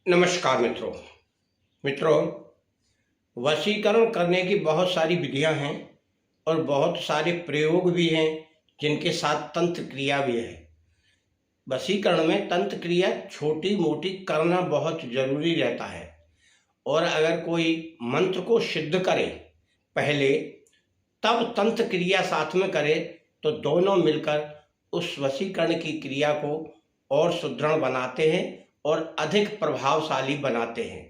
नमस्कार मित्रों, वशीकरण करने की बहुत सारी विधियां हैं और बहुत सारे प्रयोग भी हैं जिनके साथ तंत्र क्रिया भी है। वशीकरण में तंत्र क्रिया छोटी मोटी करना बहुत जरूरी रहता है और अगर कोई मंत्र को सिद्ध करे पहले तब तंत्र क्रिया साथ में करे तो दोनों मिलकर उस वशीकरण की क्रिया को और सुदृढ़ बनाते हैं और अधिक प्रभावशाली बनाते हैं।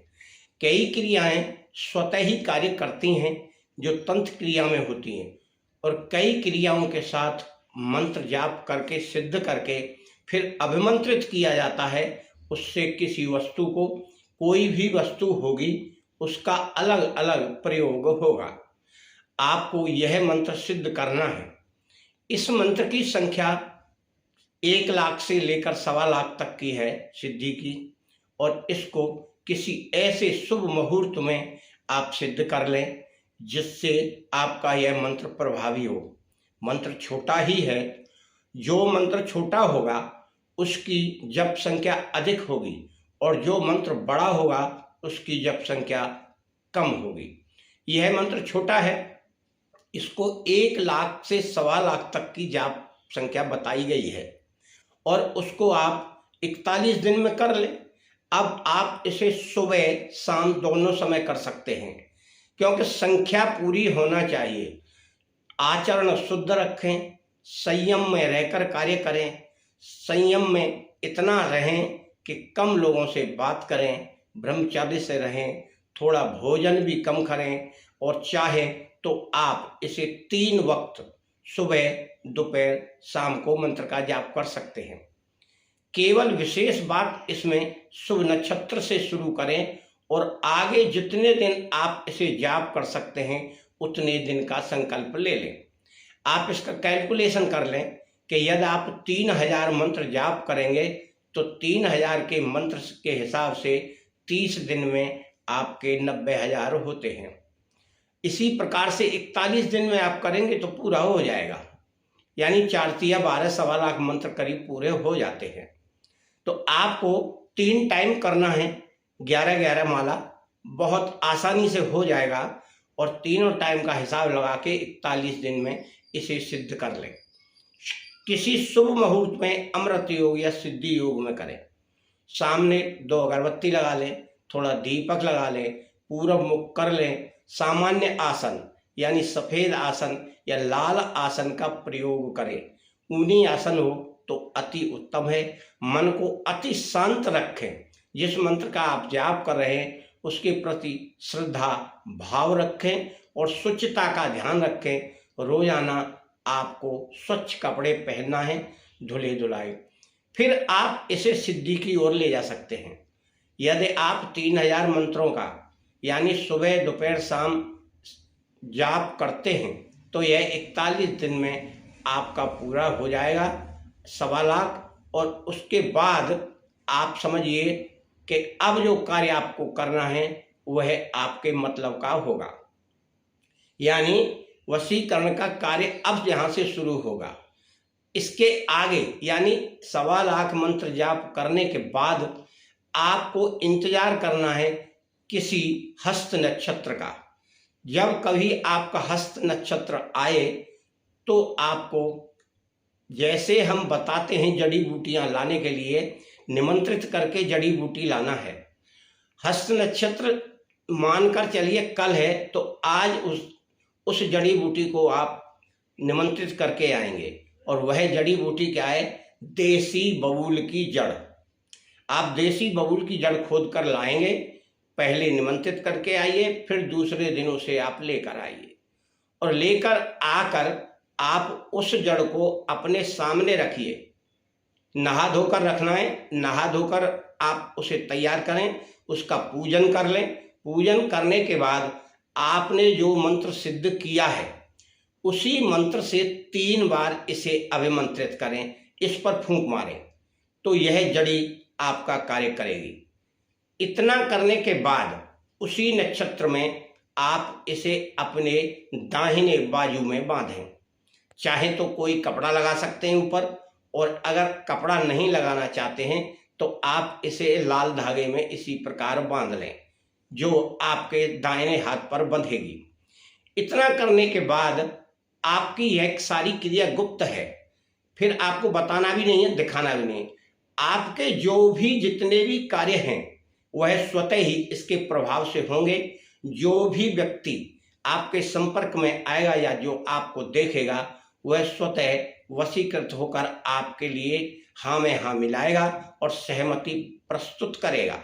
कई क्रियाएं स्वतः ही कार्य करती हैं जो तंत्र क्रिया में होती हैं और कई क्रियाओं के साथ मंत्र जाप करके सिद्ध करके फिर अभिमंत्रित किया जाता है। उससे किसी वस्तु को, कोई भी वस्तु होगी, उसका अलग अलग प्रयोग होगा। आपको यह मंत्र सिद्ध करना है। इस मंत्र की संख्या 1 लाख से लेकर 1.25 लाख तक की है सिद्धि की, और इसको किसी ऐसे शुभ मुहूर्त में आप सिद्ध कर लें जिससे आपका यह मंत्र प्रभावी हो। मंत्र छोटा ही है, जो मंत्र छोटा होगा उसकी जप संख्या अधिक होगी और जो मंत्र बड़ा होगा उसकी जप संख्या कम होगी। यह मंत्र छोटा है, इसको 1 लाख से 1.25 लाख तक की जाप संख्या बताई गई है और उसको आप 41 दिन में कर लें। अब आप इसे सुबह शाम दोनों समय कर सकते हैं क्योंकि संख्या पूरी होना चाहिए। आचरण शुद्ध रखें, संयम में रहकर कार्य करें। संयम में इतना रहें कि कम लोगों से बात करें, ब्रह्मचर्य से रहें, थोड़ा भोजन भी कम करें और चाहे तो आप इसे 3 वक्त सुबह, दोपहर, शाम को मंत्र का जाप कर सकते हैं। केवल विशेष बात इसमें शुभ नक्षत्र से शुरू करें और आगे जितने दिन आप इसे जाप कर सकते हैं उतने दिन का संकल्प ले लें। आप इसका कैलकुलेशन कर लें कि यदि आप 3000 मंत्र जाप करेंगे तो 3000 के मंत्र के हिसाब से 30 दिन में आपके 90,000 होते हैं। इसी प्रकार से 41 दिन में आप करेंगे तो पूरा हो जाएगा, यानी 4 तिया 12, 1.25 लाख मंत्र करीब पूरे हो जाते हैं। तो आपको 3 टाइम करना है, 11-11 माला, बहुत आसानी से हो जाएगा और तीनों टाइम का हिसाब लगा के 41 दिन में इसे सिद्ध कर लें। किसी शुभ मुहूर्त में अमृत योग या सिद्धि योग में करें। सामने 2 अगरबत्ती लगा लें, थोड़ा दीपक लगा लें, पूरब मुख कर लें। सामान्य आसन यानी सफेद आसन या लाल आसन का प्रयोग करें। ऊनी आसन हो तो अति उत्तम है। मन को अति शांत रखें। जिस मंत्र का आप जाप कर रहे हैं उसके प्रति श्रद्धा भाव रखें और स्वच्छता का ध्यान रखें। रोजाना आपको स्वच्छ कपड़े पहनना है, धुले धुलाए। फिर आप इसे सिद्धि की ओर ले जा सकते हैं। यदि आप 3000 मंत्रों का यानी सुबह, दोपहर, शाम जाप करते हैं तो यह 41 दिन में आपका पूरा हो जाएगा, 1.25 लाख। और उसके बाद आप समझिए कि अब जो कार्य आपको करना है वह आपके मतलब का होगा, यानी वशीकरण का कार्य अब यहाँ से शुरू होगा। इसके आगे यानी 1.25 लाख मंत्र जाप करने के बाद आपको इंतजार करना है किसी हस्त नक्षत्र का। जब कभी आपका हस्त नक्षत्र आए तो आपको, जैसे हम बताते हैं जड़ी बूटियां लाने के लिए, निमंत्रित करके जड़ी बूटी लाना है। हस्त नक्षत्र मानकर चलिए कल है तो आज उस जड़ी बूटी को आप निमंत्रित करके आएंगे और वह जड़ी बूटी क्या है? देसी बबूल की जड़। आप देसी बबूल की जड़ खोद कर लाएंगे, पहले निमंत्रित करके आइए, फिर दूसरे दिन उसे आप लेकर आइए और लेकर आकर आप उस जड़ को अपने सामने रखिए। नहा धोकर रखना है, नहा धोकर आप उसे तैयार करें, उसका पूजन कर लें। पूजन करने के बाद आपने जो मंत्र सिद्ध किया है उसी मंत्र से 3 बार इसे अभिमंत्रित करें, इस पर फूंक मारें तो यह जड़ी आपका कार्य करेगी। इतना करने के बाद उसी नक्षत्र में आप इसे अपने दाहिने बाजू में बांधें। चाहे तो कोई कपड़ा लगा सकते हैं ऊपर, और अगर कपड़ा नहीं लगाना चाहते हैं तो आप इसे लाल धागे में इसी प्रकार बांध लें, जो आपके दाहिने हाथ पर बंधेगी। इतना करने के बाद आपकी यह सारी क्रिया गुप्त है, फिर आपको बताना भी नहीं है, दिखाना भी नहीं। आपके जो भी जितने भी कार्य हैं वह स्वतः ही इसके प्रभाव से होंगे। जो भी व्यक्ति आपके संपर्क में आएगा या जो आपको देखेगा वह स्वतः वशीकृत होकर आपके लिए हाँ में हाँ मिलाएगा और सहमति प्रस्तुत करेगा।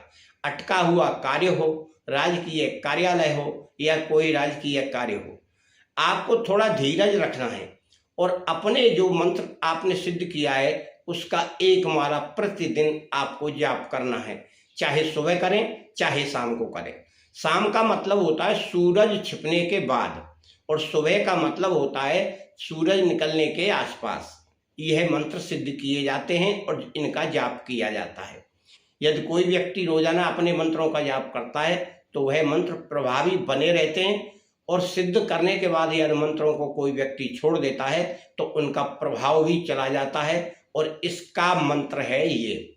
अटका हुआ कार्य हो, राजकीय कार्यालय हो या कोई राजकीय कार्य हो, आपको थोड़ा धीरज रखना है और अपने जो मंत्र आपने सिद्ध किया है उसका एक माला प्रतिदिन आपको जाप करना है, चाहे सुबह करें चाहे शाम को करें। शाम का मतलब होता है सूरज छिपने के बाद और सुबह का मतलब होता है सूरज निकलने के आसपास। यह मंत्र सिद्ध किए जाते हैं और इनका जाप किया जाता है। यदि कोई व्यक्ति रोजाना अपने मंत्रों का जाप करता है तो वह मंत्र प्रभावी बने रहते हैं और सिद्ध करने के बाद यदि मंत्रों को कोई व्यक्ति छोड़ देता है तो उनका प्रभाव भी चला जाता है। और इसका मंत्र है ये,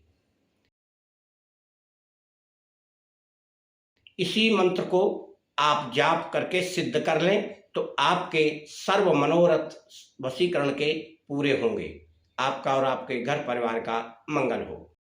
इसी मंत्र को आप जाप करके सिद्ध कर लें तो आपके सर्व मनोरथ वशीकरण के पूरे होंगे। आपका और आपके घर परिवार का मंगल हो।